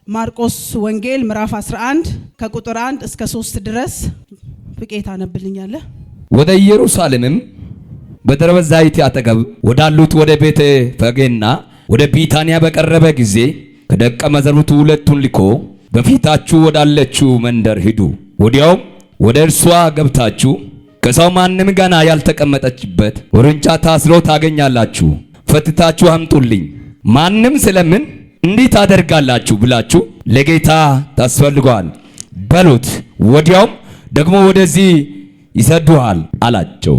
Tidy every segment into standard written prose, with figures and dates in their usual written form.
ማርቆስ ወንጌል ምዕራፍ 11 ከቁጥር 1 እስከ 3 ድረስ ፍቄታ ነብልኛለ። ወደ ኢየሩሳሌምም በደብረ ዘይት አጠገብ ወዳሉት ወደ ቤተ ፈጌና ወደ ቢታንያ በቀረበ ጊዜ ከደቀ መዛሙርቱ ሁለቱን ልኮ በፊታችሁ ወዳለችው መንደር ሂዱ፣ ወዲያውም ወደ እርሷ ገብታችሁ ከሰው ማንም ገና ያልተቀመጠችበት ውርንጫ ታስሮ ታገኛላችሁ፣ ፈትታችሁ አምጡልኝ። ማንም ስለምን እንዲህ ታደርጋላችሁ ብላችሁ ለጌታ ታስፈልጓል በሉት፣ ወዲያውም ደግሞ ወደዚህ ይሰዱሃል አላቸው።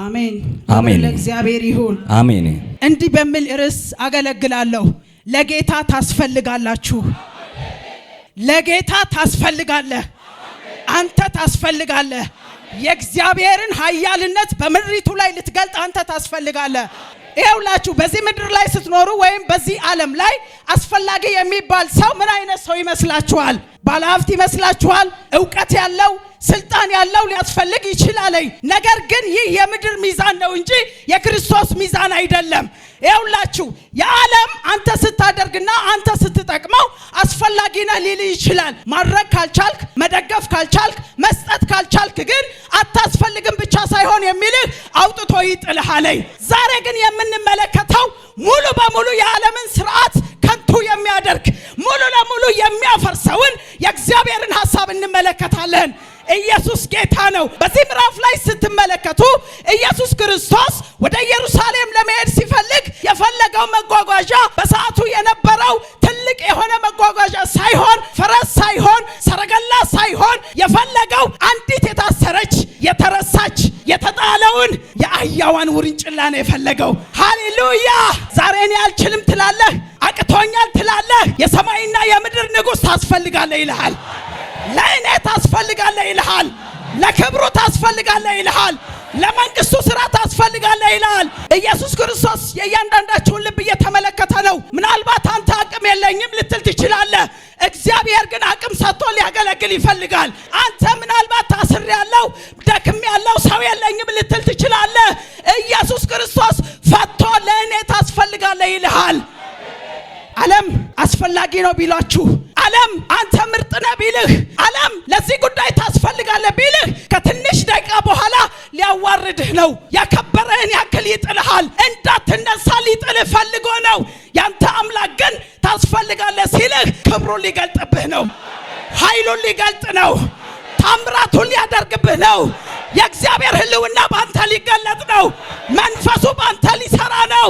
አሜን አሜን። ለእግዚአብሔር ይሁን አሜን። እንዲህ በሚል ርዕስ አገለግላለሁ። ለጌታ ታስፈልጋላችሁ። ለጌታ ታስፈልጋለህ። አንተ ታስፈልጋለህ። የእግዚአብሔርን ኃያልነት በምድሪቱ ላይ ልትገልጥ አንተ ታስፈልጋለህ። ይኸውላችሁ በዚህ ምድር ላይ ስትኖሩ ወይም በዚህ ዓለም ላይ አስፈላጊ የሚባል ሰው ምን አይነት ሰው ይመስላችኋል? ባለሀብት ይመስላችኋል? ዕውቀት ያለው ስልጣን ያለው ሊያስፈልግ ይችላል። ነገር ግን ይህ የምድር ሚዛን ነው እንጂ የክርስቶስ ሚዛን አይደለም። ይኸውላችሁ የዓለም አንተ ስታደርግና አንተ ስትጠቅመው አስፈላጊ ነህ ሊል ይችላል። ማድረግ ካልቻልክ፣ መደገፍ ካልቻልክ፣ መስጠት ካልቻልክ ግን አታስፈልግም ብቻ ሳይሆን የሚልህ አውጥቶ ይጥልሃል። ዛሬ ግን የምንመለከተው ሙሉ በሙሉ የዓለምን ስርዓት ከንቱ የሚያደርግ ሙሉ ለሙሉ የሚያፈርሰውን የእግዚአብሔርን ሐሳብ እንመለከታለን። ኢየሱስ ጌታ ነው። በዚህ ምዕራፍ ላይ ስትመለከቱ ኢየሱስ ክርስቶስ ወደ ኢየሩሳሌም ለመሄድ ሲፈልግ የፈለገው መጓጓዣ በሰዓቱ የነበረው ትልቅ የሆነ መጓጓዣ ሳይሆን፣ ፈረስ ሳይሆን፣ ሰረገላ ሳይሆን የፈለገው አንዲት የታሰረች የተረሳች የተጣለውን የአህያዋን ውርንጭላ ነው የፈለገው። ሃሌሉያ! ዛሬ እኔ አልችልም ትላለህ፣ አቅቶኛል ትላለህ። የሰማይና የምድር ንጉሥ ታስፈልጋለህ ይልሃል። ለእኔ ታስፈልጋለህ ይልሃል። ለክብሩ ታስፈልጋለህ ይልሃል። ለመንግስቱ ስራ ታስፈልጋለህ ይልሃል። ኢየሱስ ክርስቶስ የእያንዳንዳችሁን ልብ እየተመለከተ ነው። ምናልባት አንተ አቅም የለኝም ልትል ትችላለህ። እግዚአብሔር ግን አቅም ሰጥቶ ሊያገለግል ይፈልጋል። አንተ ምናልባት ታስሬያለሁ፣ ደክሜያለሁ፣ ሰው የለኝም ልትል ትችላለህ። ኢየሱስ ክርስቶስ ፈቶ ለእኔ ታስፈልጋለህ ይልሃል። ዓለም አስፈላጊ ነው ቢሏችሁ፣ ዓለም አንተ ምርጥ ነህ ቢልህ፣ ዓለም ለዚህ ጉዳይ ታስፈልጋለህ ቢልህ ከትንሽ ደቂቃ በኋላ ሊያዋርድህ ነው። ያከበረህን ያክል ይጥልሃል። እንዳትነሳ ሊጥልህ ፈልጎ ነው። ያንተ አምላክ ግን ታስፈልጋለህ ሲልህ ክብሩን ሊገልጥብህ ነው። ኃይሉን ሊገልጥ ነው። ታምራቱን ሊያደርግብህ ነው። የእግዚአብሔር ሕልውና በአንተ ሊገለጥ ነው። መንፈሱ በአንተ ሊሰራ ነው።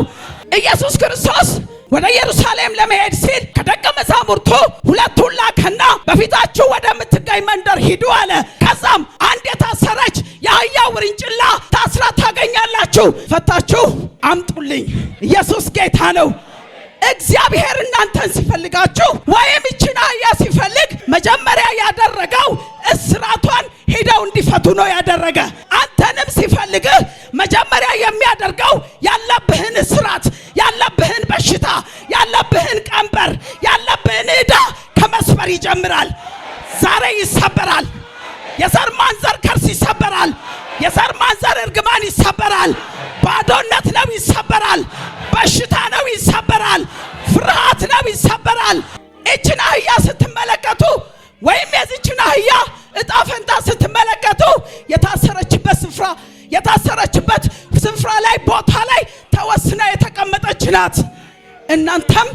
ኢየሱስ ክርስቶስ ወደ ኢየሩሳሌም ለመሄድ ሲል ከደቀ መዛሙርቱ ሁለቱን ላከና በፊታችሁ ወደምትገኝ መንደር ሂዱ አለ። ከዛም አንድ የታሰረች የአህያ ውርንጭላ ታስራ ታገኛላችሁ፣ ፈታችሁ አምጡልኝ። ኢየሱስ ጌታ ነው። እግዚአብሔር እናንተን ሲፈልጋችሁ ወይም ይችን አህያ ሲፈልግ መጀመሪያ ያደረገው እስራቷን ሄደው እንዲፈቱ ነው ያደረገ። አንተንም ሲፈልግህ መጀመሪያ የሚያደርገው ያለብህን እስራት፣ ያለብህን በሽታ፣ ያለብህን ቀንበር፣ ያለብህን ዕዳ ከመስበር ይጀምራል። ዛሬ ይሰበራል። የዘር ማንዘር ከርስ ይሰበራል። የዘር ማንዘር እርግማን ይሰበራል። ባዶነት ነው ይሰበራል። በሽታ ነው ይሰበራል። ፍርሃት ነው ይሰበራል። እችን አህያ ስትመለከቱ ወይም የዚችን አህያ እጣ ፈንታ ስትመለከቱ የታሰረችበት ስፍራ ላይ ቦታ ላይ ተወስና የተቀመጠች ናት። እናንተም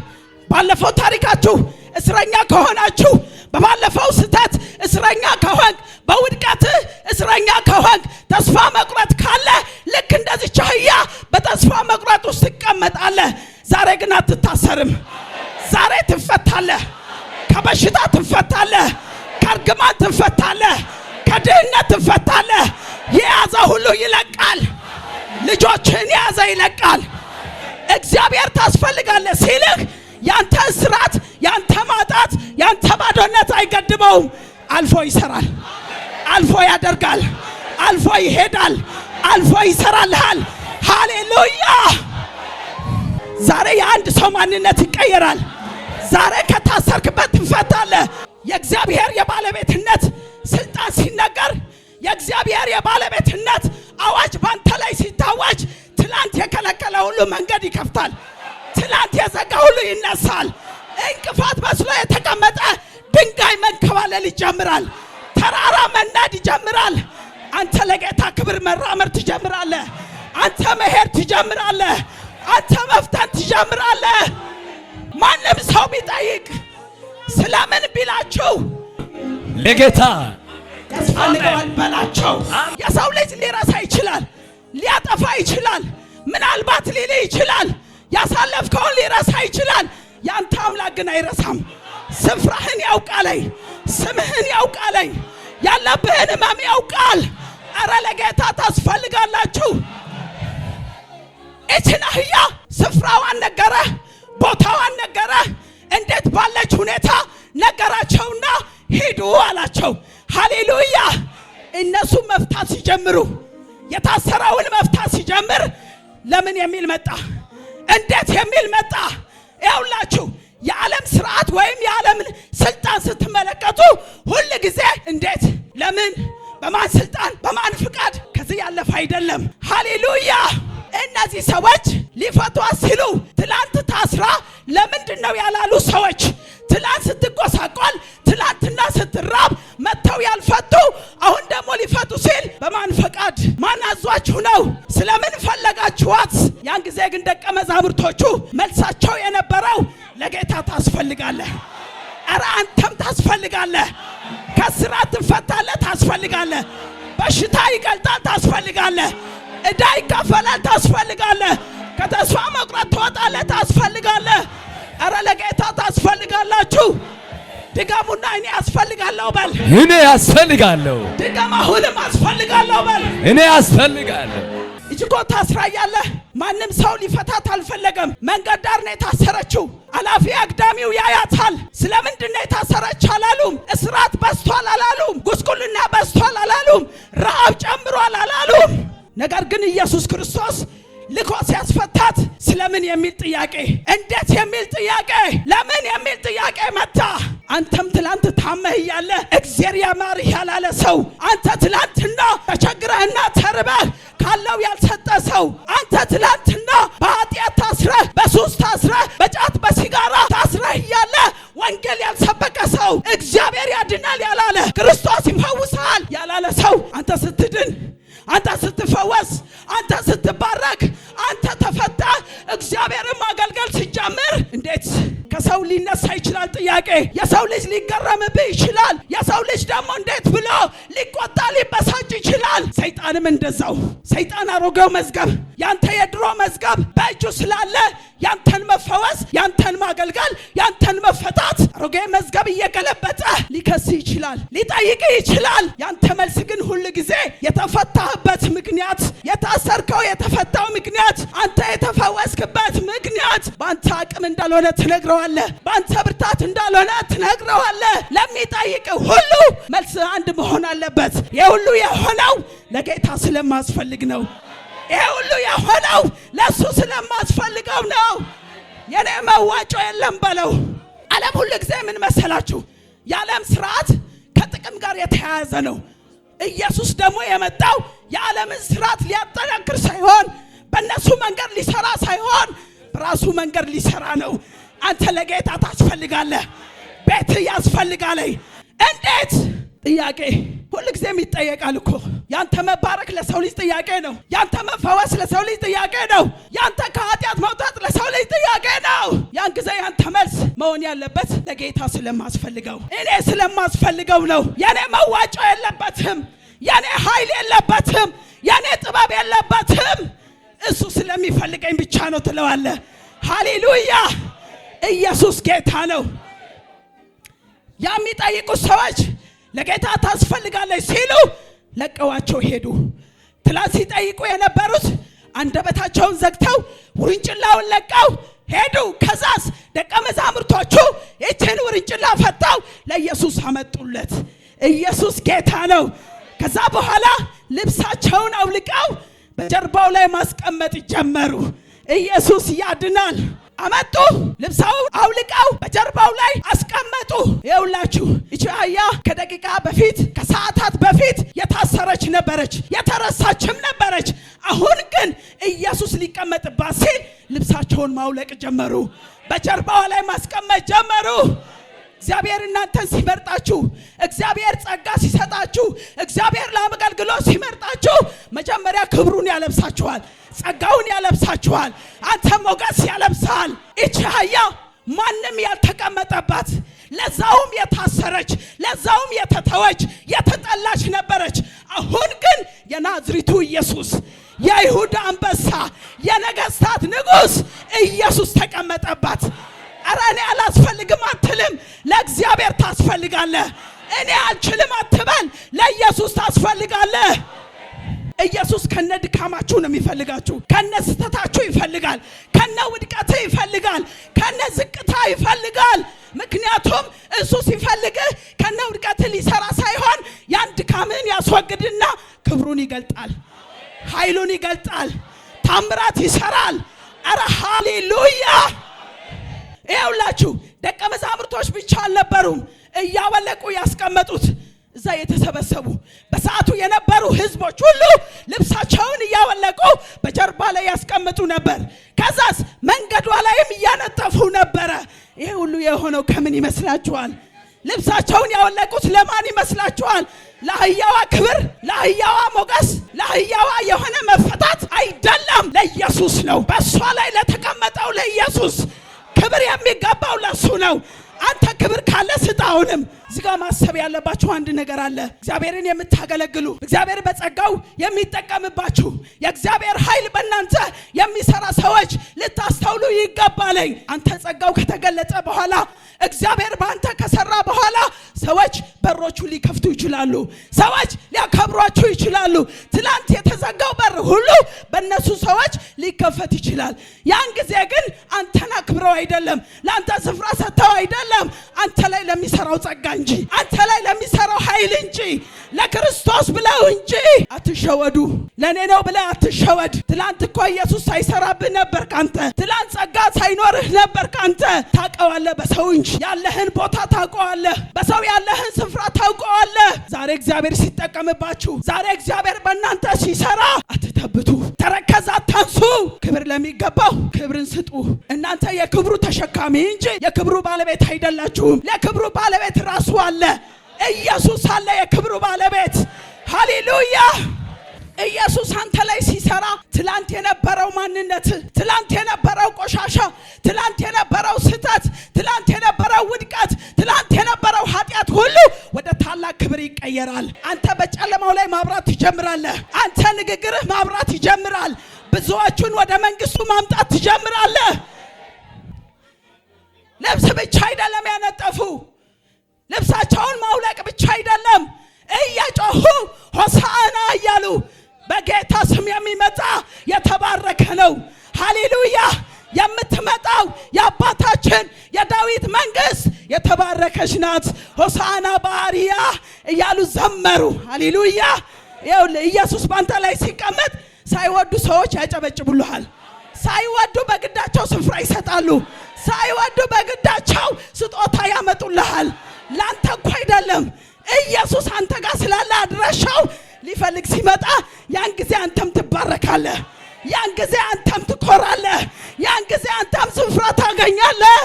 ባለፈው ታሪካችሁ እስረኛ ከሆናችሁ፣ በባለፈው ስህተት እስረኛ ከሆንክ፣ በውድቀትህ እስረኛ ከሆንክ፣ ተስፋ መቁረጥ ካለ ልክ እንደዚች አህያ በተስፋ መቁረጥ ውስጥ ትቀመጣለህ። ዛሬ ግን አትታሰርም። ዛሬ ትፈታለህ። ከበሽታ ትፈታለህ። ከእርግማን ትፈታለህ። ከድህነት ትፈታለህ። የያዘ ሁሉ ይለቃል። ልጆችን የያዘ ይለቃል። እግዚአብሔር ታስፈልጋለህ ሲልህ ያንተ እስራት፣ ያንተ ማጣት፣ ያንተ ባዶነት አይገድበውም። አልፎ ይሰራል፣ አልፎ ያደርጋል፣ አልፎ ይሄዳል፣ አልፎ ይሰራልሃል። ሃሌሉያ! ዛሬ የአንድ ሰው ማንነት ይቀየራል። ዛሬ ከታሰርክበት ትፈታለህ። የእግዚአብሔር የባለቤትነት ስልጣን ሲነገር፣ የእግዚአብሔር የባለቤትነት አዋጅ ባንተ ላይ ሲታወጅ ትላንት የከለከለ ሁሉ መንገድ ይከፍታል። ትላንት የዘጋ ሁሉ ይነሳል። እንቅፋት መስሎ የተቀመጠ ክብር መራመድ ትጀምራለህ። አንተ መሄድ ትጀምራለህ። አንተ መፍታት ትጀምራለህ። ማንም ሰው ቢጠይቅ ስለምን ቢላችሁ ለጌታ ያስፈልገዋል በላቸው። የሰው ልጅ ሊረሳ ይችላል፣ ሊያጠፋ ይችላል፣ ምናልባት ሊል ይችላል፣ ያሳለፍከውን ሊረሳ ይችላል። ያንተ አምላክ ግን አይረሳም። ስፍራህን ያውቃለኝ፣ ስምህን ያውቃለኝ፣ ያለብህን ሕመም ያውቃል። አረ ለጌታ ታስፈልጋላችሁ። እችን አህያ ስፍራዋን ነገረ፣ ቦታዋን ነገረ፣ እንዴት ባለች ሁኔታ ነገራቸውና ሂዱ አላቸው። ሃሌሉያ! እነሱ መፍታት ሲጀምሩ፣ የታሰረውን መፍታት ሲጀምር ለምን የሚል መጣ፣ እንዴት የሚል መጣ። ያውላችሁ የዓለም ስርዓት ወይም የዓለምን ስልጣን ስትመለከቱ ሁል ጊዜ እንዴት፣ ለምን፣ በማን ስልጣን፣ በማን ፍቃድ፣ ከዚህ ያለፈ አይደለም። ሃሌሉያ! እነዚህ ሰዎች ሊፈቷት ሲሉ ትላንት ታስራ ለምንድን ነው ያላሉ ሰዎች፣ ትላንት ስትቆሳቆል፣ ትላንትና ስትራብ መጥተው ያልፈቱ አሁን ደግሞ ሊፈቱ ሲል በማን ፈቃድ፣ ማን አዟችሁ ነው? ስለምን ፈለጋችኋት? ያን ጊዜ ግን ደቀ መዛሙርቶቹ መልሳቸው የነበረው ለጌታ ታስፈልጋለህ። ኧረ አንተም ታስፈልጋለህ። ከስራት ትፈታለህ፣ ታስፈልጋለህ። በሽታ ይቀልጣል፣ ታስፈልጋለህ። ዕዳ ይከፈላል፣ ታስፈልጋለህ። ከተስፋ መቁረጥ ትወጣለህ፣ ታስፈልጋለህ። ኧረ ለጌታ ታስፈልጋላችሁ። ድገሙና እኔ ያስፈልጋለሁ በል። እኔ ያስፈልጋለሁ። ድገም፣ አሁንም አስፈልጋለሁ በል። እኔ ያስፈልጋለሁ። እጅጎ ታስራ ያለህ ማንም ሰው ሊፈታት አልፈለገም። መንገድ ዳር ነው የታሰረችው። አላፊ አግዳሚው ያያታል። ስለምንድን ነው የታሰረች አላሉም። እስራት በዝቷል አላሉም። ጉስቁልና በዝቷል አላሉም። ረሃብ ጨምሯል አላሉም። ነገር ግን ኢየሱስ ክርስቶስ ልኮ ሲያስፈታት ስለምን የሚል ጥያቄ፣ እንዴት የሚል ጥያቄ፣ ለምን የሚል ጥያቄ መጣ። አንተም ትላንት ታመህ እያለ እግዚአብሔር ያማርህ ያላለ ሰው፣ አንተ ትላንትና ተቸግረህና ተርበህ ካለው ያልሰጠ ሰው፣ አንተ ትላንትና በኃጢአት ታስረህ፣ በሱስ ታስረህ፣ በጫት በሲጋራ ታስረህ እያለ ወንጌል ያልሰበከ ሰው፣ እግዚአብሔር ያድናል ያላለ፣ ክርስቶስ ይፈውሳል ያላለ ሰው አንተ ስትድን፣ አንተ ስትፈወስ፣ አንተ ስትባረክ፣ አንተ ተፈታ እግዚአብሔርን ማገልገል ሲጀምር እንዴት ከሰው ሊነሳ ይችላል ጥያቄ። የሰው ልጅ ሊገረምብህ ይችላል። የሰው ልጅ ደግሞ እንዴት ብሎ ሊቆጣ ሊበሳጭ ይችላል። ሰይጣንም እንደዛው። ሰይጣን አሮጌው መዝገብ፣ ያንተ የድሮ መዝገብ በእጁ ስላለ ያንተን መፈወስ፣ ያንተን ማገልገል፣ ያንተን መፈታት አሮጌ መዝገብ እየገለበጠ ሊከስ ይችላል፣ ሊጠይቅ ይችላል። ያንተ መልስ ግን ሁል ጊዜ የተፈታህበት ምክንያት፣ የታሰርከው የተፈታው ምክንያት፣ አንተ የተፈወስክበት ምክንያት በአንተ አቅም እንዳልሆነ ትነግረዋለህ፣ በአንተ ብርታት እንዳልሆነ ትነግረዋለህ። ለሚጠይቅ ሁሉ መልስ አንድ መሆን አለበት። ይህ ሁሉ የሆነው ለጌታ ስለማስፈልግ ነው። ይህ ሁሉ የሆነው ለእሱ ስለማስፈልገው ነው። የኔ መዋጮ የለም በለው። ዓለም ሁሉ ጊዜ ምን መሰላችሁ? የዓለም ስርዓት ከጥቅም ጋር የተያያዘ ነው። ኢየሱስ ደግሞ የመጣው የዓለምን ስርዓት ሊያጠናክር ሳይሆን፣ በእነሱ መንገድ ሊሰራ ሳይሆን በራሱ መንገድ ሊሰራ ነው። አንተ ለጌታ ታስፈልጋለህ። ቤት ያስፈልጋለህ። እንዴት? ጥያቄ ሁሉ ጊዜም ይጠየቃል እኮ። ያንተ መባረክ ለሰው ልጅ ጥያቄ ነው። ያንተ መፈወስ ለሰው ልጅ ጥያቄ ነው። ያንተ ከኃጢአት መውጣት ለሰው ልጅ ጥያቄ ነው። ያን ጊዜ ያንተ መልስ መሆን ያለበት ለጌታ ስለማስፈልገው፣ እኔ ስለማስፈልገው ነው። የኔ መዋጮ የለበትም፣ የኔ ኃይል የለበትም፣ የኔ ጥበብ የለበትም። እሱ ስለሚፈልገኝ ብቻ ነው ትለዋለህ። ሃሌሉያ! ኢየሱስ ጌታ ነው። የሚጠይቁት ሰዎች ለጌታ ታስፈልጋለች ሲሉ ለቀዋቸው ሄዱ። ትላንት ሲጠይቁ የነበሩት አንደበታቸውን ዘግተው ውርንጭላውን ለቀው ሄዱ። ከዛስ ደቀ መዛሙርቶቹ ይህችን ውርንጭላ ፈታው ለኢየሱስ አመጡለት። ኢየሱስ ጌታ ነው። ከዛ በኋላ ልብሳቸውን አውልቀው በጀርባው ላይ ማስቀመጥ ጀመሩ። ኢየሱስ ያድናል። አመጡ፣ ልብሳው አውልቀው በጀርባው ላይ አስቀመጡ። ይኸውላችሁ እቺ አህያ ከደቂቃ በፊት ከሰዓታት በፊት የታሰረች ነበረች፣ የተረሳችም ነበረች። አሁን ግን ኢየሱስ ሊቀመጥባት ሲል ልብሳቸውን ማውለቅ ጀመሩ፣ በጀርባዋ ላይ ማስቀመጥ ጀመሩ። እግዚአብሔር እናንተን ሲመርጣችሁ፣ እግዚአብሔር ጸጋ ሲሰጣችሁ፣ እግዚአብሔር ለአገልግሎት ሲመርጣችሁ መጀመሪያ ክብሩን ያለብሳችኋል፣ ጸጋውን ያለብሳችኋል፣ አንተ ሞገስ ያለብሳል። እቺ አህያ ማንም ያልተቀመጠባት፣ ለዛውም የታሰረች፣ ለዛውም የተተወች፣ የተጠላች ነበረች። አሁን ግን የናዝሪቱ ኢየሱስ፣ የይሁዳ አንበሳ፣ የነገስታት ንጉስ ኢየሱስ ተቀመጠባት። ኧረ እኔ አላስፈልግም አትልም፣ ለእግዚአብሔር ታስፈልጋለህ። እኔ አልችልም አትበል፣ ለኢየሱስ ታስፈልጋለህ። ኢየሱስ ከነ ድካማችሁ ነው የሚፈልጋችሁ፣ ከነ ስተታችሁ ይፈልጋል፣ ከነ ውድቀት ይፈልጋል፣ ከነ ዝቅታ ይፈልጋል። ምክንያቱም እሱ ሲፈልግህ ከነ ውድቀት ሊሰራ ሳይሆን ያን ድካምህን ያስወግድና ክብሩን ይገልጣል፣ ኃይሉን ይገልጣል፣ ታምራት ይሰራል። ኧረ ሃሌሉያ! ይኸውላችሁ ደቀ መዛሙርቶች ብቻ አልነበሩም እያወለቁ ያስቀመጡት። እዛ የተሰበሰቡ በሰዓቱ የነበሩ ህዝቦች ሁሉ ልብሳቸውን እያወለቁ በጀርባ ላይ ያስቀምጡ ነበር። ከዛስ መንገዷ ላይም እያነጠፉ ነበረ። ይሄ ሁሉ የሆነው ከምን ይመስላችኋል? ልብሳቸውን ያወለቁት ለማን ይመስላችኋል? ለአህያዋ ክብር፣ ለአህያዋ ሞገስ፣ ለአህያዋ የሆነ መፈታት አይደለም፣ ለኢየሱስ ነው። በእሷ ላይ ለተቀመጠው ለኢየሱስ ክብር የሚገባው ለሱ ነው። አንተ ክብር ካለ ስጣውንም። እዚህ ጋር ማሰብ ያለባችሁ አንድ ነገር አለ። እግዚአብሔርን የምታገለግሉ፣ እግዚአብሔር በጸጋው የሚጠቀምባችሁ፣ የእግዚአብሔር ኃይል በእናንተ የሚሰራ ሰዎች ልታስተውሉ ይገባለኝ። አንተ ጸጋው ከተገለጠ በኋላ፣ እግዚአብሔር በአንተ ከሰራ በኋላ ሰዎች በሮቹ ሊከፍቱ ይችላሉ፣ ሰዎች ሊያከብሯችሁ ይችላሉ። ትላንት የተዘጋው በር ሁሉ በእነሱ ሰዎች ሊከፈት ይችላል። ያን ጊዜ ግን አንተን አክብረው አይደለም፣ ለአንተ ስፍራ ሰጥተው አይደለም፣ አንተ ላይ ለሚሰራው ጸጋ እንጂ፣ አንተ ላይ ለሚሰራው ኃይል እንጂ፣ ለክርስቶስ ብለው እንጂ። አትሸወዱ። ለኔ ነው ብለህ አትሸወድ። ትላንት እኮ ኢየሱስ ሳይሰራብህ ነበር ካንተ። ትላንት ጸጋ ሳይኖርህ ነበር ካንተ። ታውቀዋለህ በሰው እንጂ፣ ያለህን ቦታ ታውቀዋለህ፣ በሰው ያለህን ስፍራ ታውቀዋለህ። ዛሬ እግዚአብሔር ሲጠቀምባችሁ፣ ዛሬ እግዚአብሔር በእናንተ ሲሰራ አትተብቱ፣ ተረከዝ አታንሱ። ክብር ለሚገባው ክብርን ስጡ። እናንተ የክብሩ ተሸካሚ እንጂ የክብሩ ባለቤት አይደላችሁም። ለክብሩ ባለቤት ራሱ አለ፣ ኢየሱስ አለ፣ የክብሩ ባለቤት። ሃሌሉያ! ኢየሱስ አንተ ላይ ሲሰራ ትላንት የነበረው ማንነት፣ ትላንት የነበረው ቆሻሻ፣ ትላንት የነበረው ስህተት፣ ትላንት የነበረው ውድቀት፣ ትላንት የነበረው ኃጢአት ሁሉ ወደ ታላቅ ክብር ይቀየራል። አንተ በጨለማው ላይ ማብራት ትጀምራለህ። አንተ ንግግርህ ማብራት ይጀምራል። ብዙዎቹን ወደ መንግስቱ ማምጣት ትጀምራለህ። ልብስ ብቻ አይደለም ያነጠፉ፣ ልብሳቸውን ማውለቅ ብቻ አይደለም፣ እየጮሁ ሆሳዕና እያሉ በጌታ ስም የሚመጣ የተባረከ ነው። ሃሌሉያ! የምትመጣው የአባታችን የዳዊት መንግስት የተባረከች ናት። ሆሳዕና በአርያ እያሉ ዘመሩ። ሃሌሉያ! ይኸውልህ ኢየሱስ ባንተ ላይ ሲቀመጥ ሳይወዱ ሰዎች ያጨበጭቡልሃል። ሳይወዱ በግዳቸው ስፍራ ይሰጣሉ። ሳይወዱ በግዳቸው ስጦታ ያመጡልሃል። ላንተ እኮ አይደለም። ኢየሱስ አንተ ጋር ስላለ አድራሻው ሊፈልግ ሲመጣ ያን ጊዜ አንተም ትባረካለህ። ያን ጊዜ አንተም ትኮራለህ። ያን ጊዜ አንተም ስፍራ ታገኛለህ።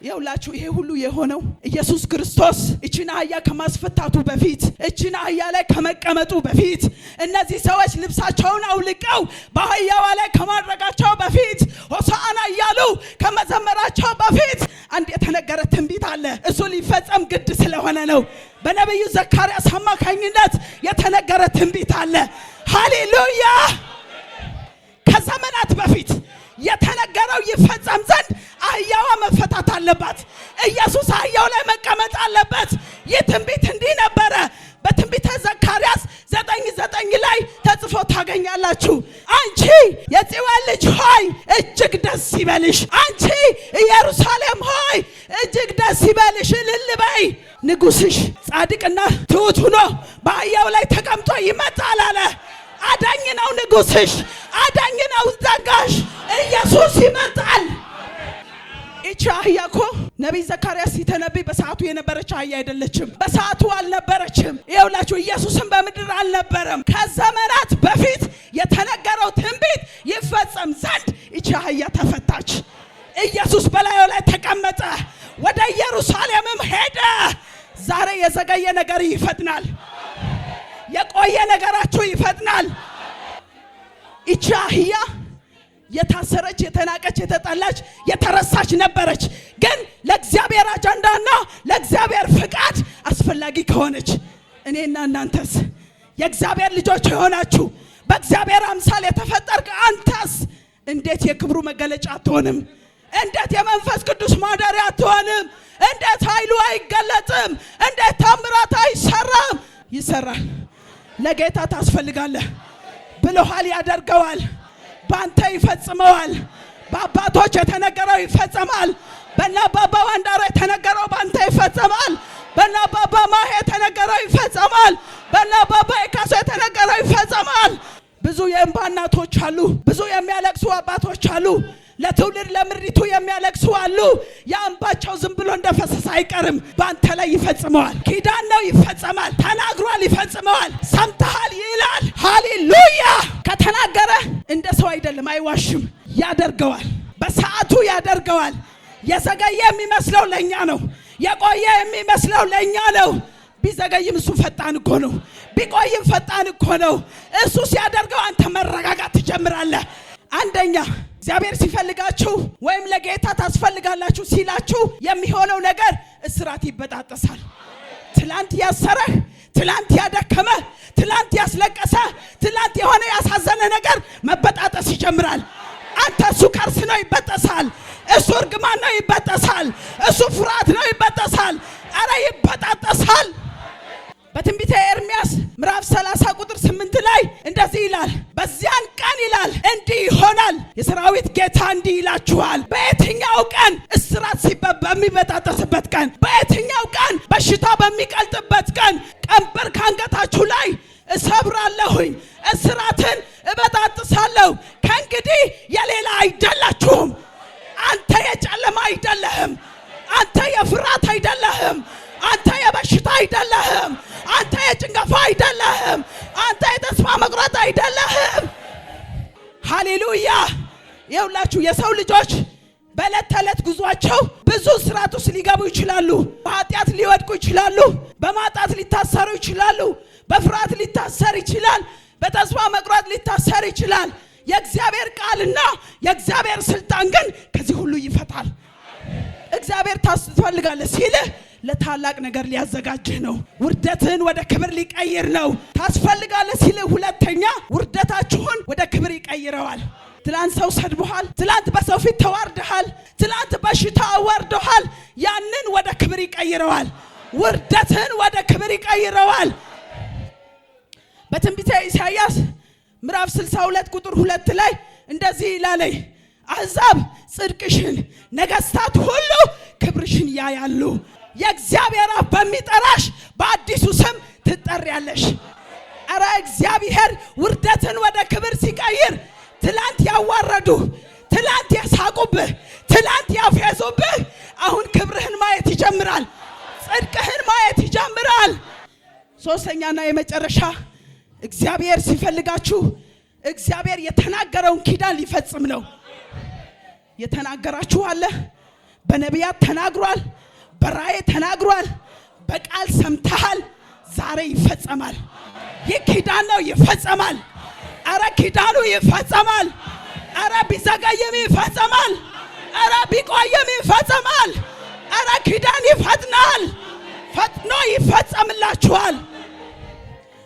ይኸውላችሁ ይሄ ሁሉ የሆነው ኢየሱስ ክርስቶስ እቺን አህያ ከማስፈታቱ በፊት፣ እቺን አህያ ላይ ከመቀመጡ በፊት፣ እነዚህ ሰዎች ልብሳቸውን አውልቀው በአህያዋ ላይ ከማድረጋቸው በፊት፣ ሆሳዕና እያሉ ከመዘመራቸው በፊት አንድ የተነገረ ትንቢት አለ። እሱ ሊፈጸም ግድ ስለሆነ ነው። በነቢዩ ዘካርያስ አማካኝነት የተነገረ ትንቢት አለ። ሃሌሉያ! ከዘመናት በፊት የተነገረው ይፈጸም ዘንድ አህያዋ መፈታት አለባት። ኢየሱስ አህያው ላይ መቀመጥ አለበት። ይህ ትንቢት እንዲህ ነበረ። በትንቢተ ዘካርያስ 9:9 ላይ ተጽፎ ታገኛላችሁ። አንቺ የጽዮን ልጅ ሆይ እጅግ ደስ ይበልሽ፣ አንቺ ኢየሩሳሌም ሆይ እጅግ ደስ ይበልሽ፣ እልል በይ። ንጉሥሽ ጻድቅና ትሑት ሆኖ በአህያው ላይ ተቀምጦ ይመጣል አለ። አዳኝ ነው ንጉሥሽ፣ አዳኝ ነው ዘጋሽ። ኢየሱስ ይመጣል። ይቺ አህያ እኮ ነቢይ ዘካርያስ ሲተነብይ በሰዓቱ የነበረች አህያ አይደለችም። በሰዓቱ አልነበረችም። ይኸውላችሁ ኢየሱስም በምድር አልነበረም። ከዘመናት በፊት የተነገረው ትንቢት ይፈጸም ዘንድ ይቺ አህያ ተፈታች። ኢየሱስ በላዩ ላይ ተቀመጠ። ወደ ኢየሩሳሌምም ሄደ። ዛሬ የዘገየ ነገር ይፈጥናል። የቆየ ነገራችሁ ይፈጥናል። ይቺ አህያ የታሰረች፣ የተናቀች፣ የተጠላች፣ የተረሳች ነበረች። ግን ለእግዚአብሔር አጀንዳና ለእግዚአብሔር ፍቃድ አስፈላጊ ከሆነች እኔና እናንተስ የእግዚአብሔር ልጆች የሆናችሁ በእግዚአብሔር አምሳል የተፈጠርክ አንተስ እንዴት የክብሩ መገለጫ አትሆንም? እንዴት የመንፈስ ቅዱስ ማደሪያ አትሆንም? እንዴት ኃይሉ አይገለጥም? እንዴት ታምራት አይሰራም? ይሰራል። ለጌታ ታስፈልጋለህ ብሎሃል፣ ያደርገዋል። ባንተ ይፈጽመዋል። በአባቶች የተነገረው ይፈጸማል። በእነ አባባ ዋንዳሮ የተነገረው ባንተ ይፈጸማል። በእነ አባባ ማሄ የተነገረው ይፈጸማል። በእነ አባባ ኤካሶ የተነገረው ይፈጸማል። ብዙ የእንባ እናቶች አሉ። ብዙ የሚያለቅሱ አባቶች አሉ። ለትውልድ ለምድሪቱ የሚያለቅሱ አሉ። የእንባቸው ዝም ብሎ እንደፈሰሰ አይቀርም። ባንተ ላይ ይፈጽመዋል። ኪዳን ነው፣ ይፈጸማል። ተናግሯል፣ ይፈጽመዋል። ሰምተሃል ይላል። ሃሌሉያ። ከተናገረ እንደ ሰው አይደለም፣ አይዋሽም። ያደርገዋል፣ በሰዓቱ ያደርገዋል። የዘገየ የሚመስለው ለኛ ነው። የቆየ የሚመስለው ለኛ ነው። ቢዘገይም እሱ ፈጣን እኮ ነው። ቢቆይም ፈጣን እኮ ነው። እሱ ሲያደርገው አንተ መረጋጋት ትጀምራለህ። አንደኛ እግዚአብሔር ሲፈልጋችሁ ወይም ለጌታ ታስፈልጋላችሁ ሲላችሁ የሚሆነው ነገር እስራት ይበጣጠሳል። ትላንት ያሰረህ፣ ትላንት ያደከመ፣ ትላንት ያስለቀሰ፣ ትላንት የሆነ ያሳዘነ ነገር መበጣጠስ ይጀምራል። አንተ እሱ ከርስ ነው፣ ይበጠሳል። እሱ እርግማን ነው፣ ይበጠሳል። እሱ ፍርሃት ነው፣ ይበጠሳል። አረ ይበጣጠሳል። በትንቢተ ኤርምያስ ምዕራፍ 30 ቁጥር 8 ላይ እንደዚህ ይላል፣ በዚያን ቀን ይላል እንዲህ ይሆናል፣ የሰራዊት ጌታ እንዲህ ይላችኋል። በየትኛው ቀን? እስራት በሚበጣጠስበት ቀን፣ በየትኛው ቀን? በሽታ በሚቀልጥበት ቀን ቀንበር ከአንገታችሁ ላይ እሰብራለሁኝ፣ እስራትን እበጣጥሳለሁ። ከእንግዲህ የሌላ አይደላችሁም። አንተ የጨለማ አይደለህም። አንተ የፍርሃት አይደለህም። አንተ የበሽታ አይደለህም። አንተ የጭንገፋ አይደለህም። አንተ የተስፋ መቁረጥ አይደለህም። ሃሌሉያ። ይኸውላችሁ የሰው ልጆች በዕለት ተዕለት ጉዟቸው ብዙ እስራት ውስጥ ሊገቡ ይችላሉ። በኃጢአት ሊወድቁ ይችላሉ። በማጣት ሊታሰሩ ይችላሉ። በፍርሃት ሊታሰር ይችላል። በተስፋ መቁረጥ ሊታሰር ይችላል። የእግዚአብሔር ቃልና የእግዚአብሔር ስልጣን ግን ከዚህ ሁሉ ይፈታል። እግዚአብሔር ታስፈልጋለህ ሲልህ ለታላቅ ነገር ሊያዘጋጅህ ነው። ውርደትህን ወደ ክብር ሊቀይር ነው። ታስፈልጋለህ ሲልህ ሁለተኛ ውርደታችሁን ወደ ክብር ይቀይረዋል። ትላንት ሰው ሰድቦሃል። ትላንት በሰው ፊት ተዋርደሃል። ትላንት በሽታ አዋርዶሃል። ያንን ወደ ክብር ይቀይረዋል። ውርደትህን ወደ ክብር ይቀይረዋል። በትንቢተ ኢሳይያስ ምዕራፍ 62 ቁጥር 2 ላይ እንደዚህ ይላል፣ አሕዛብ ጽድቅሽን፣ ነገሥታት ሁሉ ክብርሽን ያያሉ። የእግዚአብሔር አፍ በሚጠራሽ በአዲሱ ስም ትጠሪያለሽ። አረ እግዚአብሔር ውርደትን ወደ ክብር ሲቀይር ትላንት ያዋረዱህ፣ ትላንት ያሳቁብህ፣ ትላንት ያፌዙብህ አሁን ክብርህን ማየት ይጀምራል። ጽድቅህን ማየት ይጀምራል። ሶስተኛና የመጨረሻ እግዚአብሔር ሲፈልጋችሁ እግዚአብሔር የተናገረውን ኪዳን ሊፈጽም ነው። የተናገራችሁ አለ። በነቢያት ተናግሯል፣ በራእይ ተናግሯል፣ በቃል ሰምተሃል። ዛሬ ይፈጸማል። ይህ ኪዳን ነው፣ ይፈጸማል። አረ ኪዳኑ ይፈጸማል። አረ ቢዘገይም ይፈጸማል። አረ ቢቆይም ይፈጸማል። አረ ኪዳን ይፈጥናል።